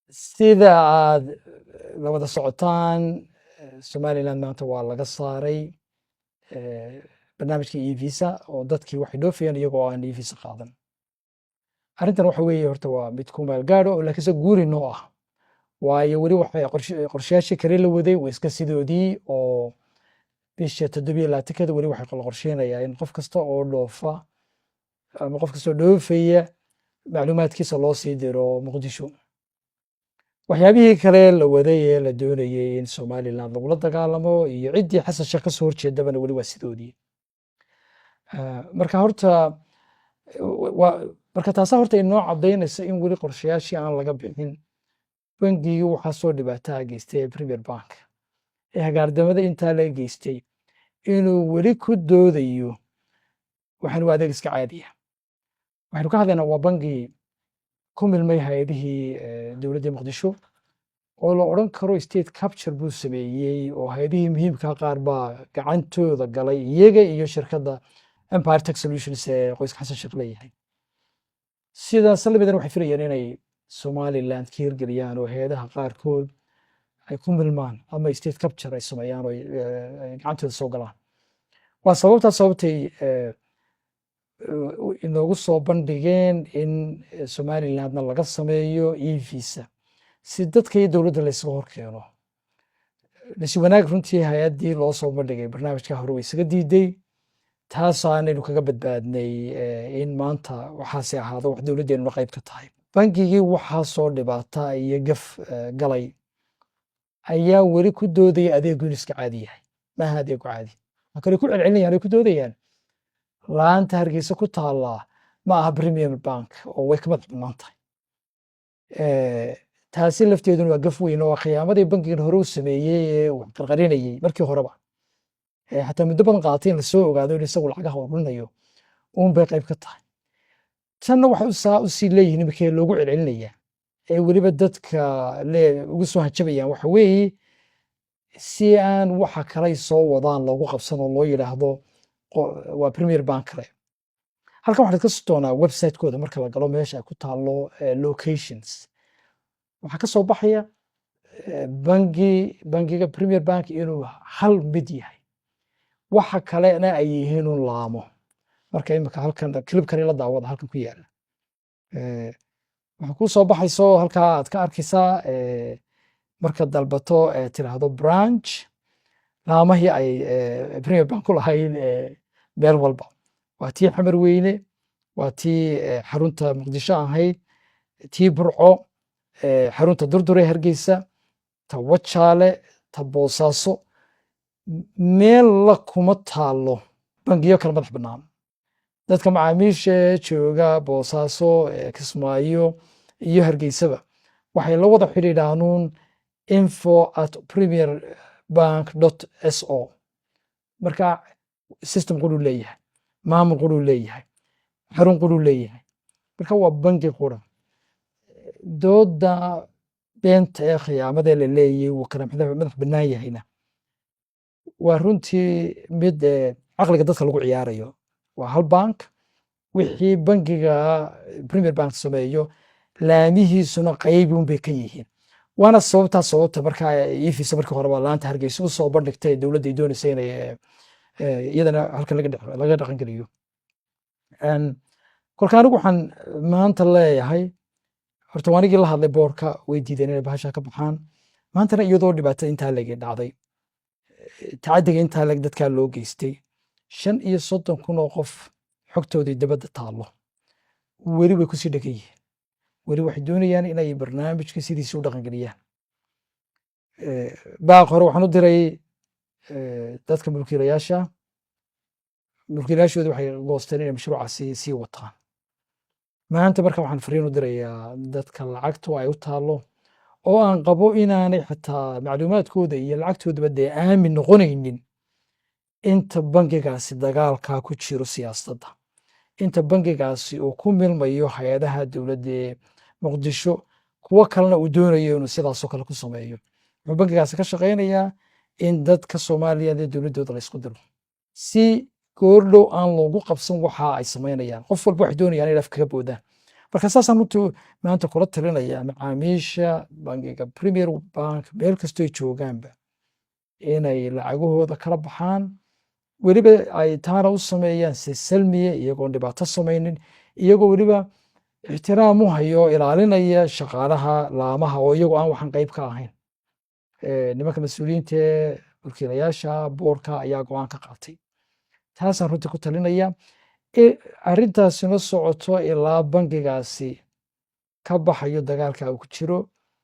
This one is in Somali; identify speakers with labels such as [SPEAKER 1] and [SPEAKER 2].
[SPEAKER 1] sida aad la wada socotaan somaliland maanta waa laga saaray barnaamijka e-visa oo dadkii waxay dhoofayaan iyagoo aan e-visa qaadan. arrintan waxa weeye horta waa mid ku meel gaadho oo laakiinse guuri noo ah, waayo weli waxay qorshayaashii kale la waday waa iska sidoodii oo bisha 27 weli waxay la qorsheynayaa in qof kasta oo dhoofa ama qof kastoo dhoofaya macluumaadkiisa loo sii diro Muqdisho. waxyaabihii kale la waday ee la doonayay in somaliland lagula dagaalamo iyo ciddii xasan sheekh ka soo horjeedabana weli waa sidoodii. marka horta marka taasaa horta inoo caddaynaysa in weli qorshayaashii aan laga bixin. bangigii waxaa soo dhibaataa geystay premier bank ee hagaardamada intaa la geystay inuu weli ku doodayo waxaan waa adeeg iska caadiya. waxaynu ka hadlaynaa waa bangii ku milmay hay-adihii dowladda Muqdisho oo la odhan karo state capture buu sameeyey oo hay-adihii muhiimka qaar baa gacantooda galay iyaga iyo shirkadda Empire Tech Solutions ee qoyska xasan sheekh leeyahay. sidaas lamidan waxay filayeen inay somaliland ka hirgeliyaan oo hay-adaha qaarkood ay ku milmaan ama state capture ay sameeyaan oo gacantooda soo galaan. waa sababtay inoogu soo bandhigeen in somalilandna laga sameeyo e-visa si dadka iyo dowladda la isugu horkeeno. nasi wanaag runtii hay-addii loo soo bandhigay barnaamijka hore way isaga diiday. taasaanaynu kaga badbaadnay in maanta waxaasi ahaado wax dowladdeenuna qayb ka tahay. bangigii waxaa soo dhibaata iyo gaf galay ayaa weli ku doodaya adeegu in iska caadi yahay. maaha adeegu caadi. waxaa kale ku celcelinayaan ay ku doodayaan laanta hargeysa ku taallaa ma aha premier bank oo way ka madax bannaan tahay. taasi lafteeduna waa gaf weyn oo khiyaamadii bankigan hore u sameeyey ee wax qarqarinayay markii horeba xataa muddo badan qaatay in lasoo ogaado in isagu lacagaha ururinayo uun bay qayb ka tahay. tanna waxay usii leeyihiin imakee loogu celcelinayaa ee weliba dadka ugu soo hanjabayaan waxa weeye si aan waxa kalay soo wadaan loogu qabsan oo loo yidhaahdo waa premier bank kale. halkan waxaad ka doonaa website-kooda marka la galo meesha ay ku taallo locations waxaa ka soo baxaya bangiga premier bank inuu hal mid yahay, waxa kalena ay yihiin un laamo. marka imika halkan clipkani la daawada halkan ku yaala waxaa ku soo baxayso halkaa aad ka arkaysaa marka dalbato tiraahdo branch laamahii ay premier bank ku lahayd meel walba. waa tii xamar weyne, waa tii xarunta Muqdisho ahayd, tii Burco, xarunta Durdure Hargeysa, ta Wajaale, ta Boosaaso. meel la kuma taalo bangiyo kala madax bannaan. dadka macaamiisha jooga Boosaaso, Kismaayo iyo Hargeysaba waxay la wada xidhiidhaanuun info@premierbank.so. marka system quruu leeyahay, maamul quruu leeyahay, xarun quruu leeyahay. marka waa bangi qura. dooda beenta ee khiyaamada la leeyahay wuu kala madax bannaan yahayna waa runtii mid caqliga dadka lagu ciyaarayo. waa hal bank wixii bangiga premier bank sameeyo laamihiisuna qayb un bay ka yihiin. waana sababta markaa e-visa markii hore waa laanta hargeysa u soo bandhigtay dowladda ay doonaysa inay iyadana halkan laga dhaqan geliyo. kolka anigu waxaan maanta leeyahay horta waanigii la hadlay boorka way diideen inay bahasha ka baxaan. maantana iyadoo dhibaatada intaa lagi dhacday tacadiga intaa lag dadkaa loo geystay 35,000 oo qof xogtoodii dabadda taallo weli way kusii dhegan yihiin. weli waxay doonayaan inay barnaamijka sidiisa u dhaqangeliyaan. baaq hore waxaan u diray dadka mulkiilayaashooda waxay goosteen inay mashruucaasi sii wataan. maanta marka waxaan fariin u dirayaa dadka lacagtu ay u taallo oo aan qabo inaanay xataa macluumaadkooda iyo lacagtoodaba dee aamin noqonaynin inta bangigaasi dagaalkaa ku jiro siyaasadda, inta bangigaasi uu ku milmayo hay-adaha dowladda ee Muqdisho, kuwo kalena uu doonayo inuu sidaasoo kale ku sameeyo. wuxuu bangigaasi ka shaqaynayaa in dadka Soomaaliyeed ee dowladdooda la isku diro si goordhow aan loogu qabsan waxa ay samaynayaan. qof walba waxay doonayaan inay af kaga boodaan. marka saasaan runtii maanta kula talinaya macaamiisha bangiga Premier Bank meel kastoo ay joogaanba inay lacagahooda kala baxaan, weliba ay taana u sameeyaan si salmiya iyagoon dhibaato samaynin, iyagoo weliba ixtiraam u hayo ilaalinaya shaqaalaha laamaha oo iyagu aan waxaan qayb ka ahayn. Nimanka mas-uuliyiinta ee mulkiilayaasha boardka ayaa go'aan ka qaatay. Taasaan runtii ku talinaya. Arrintaasina socoto ilaa bangigaasi ka baxayo dagaalka uu ku jiro.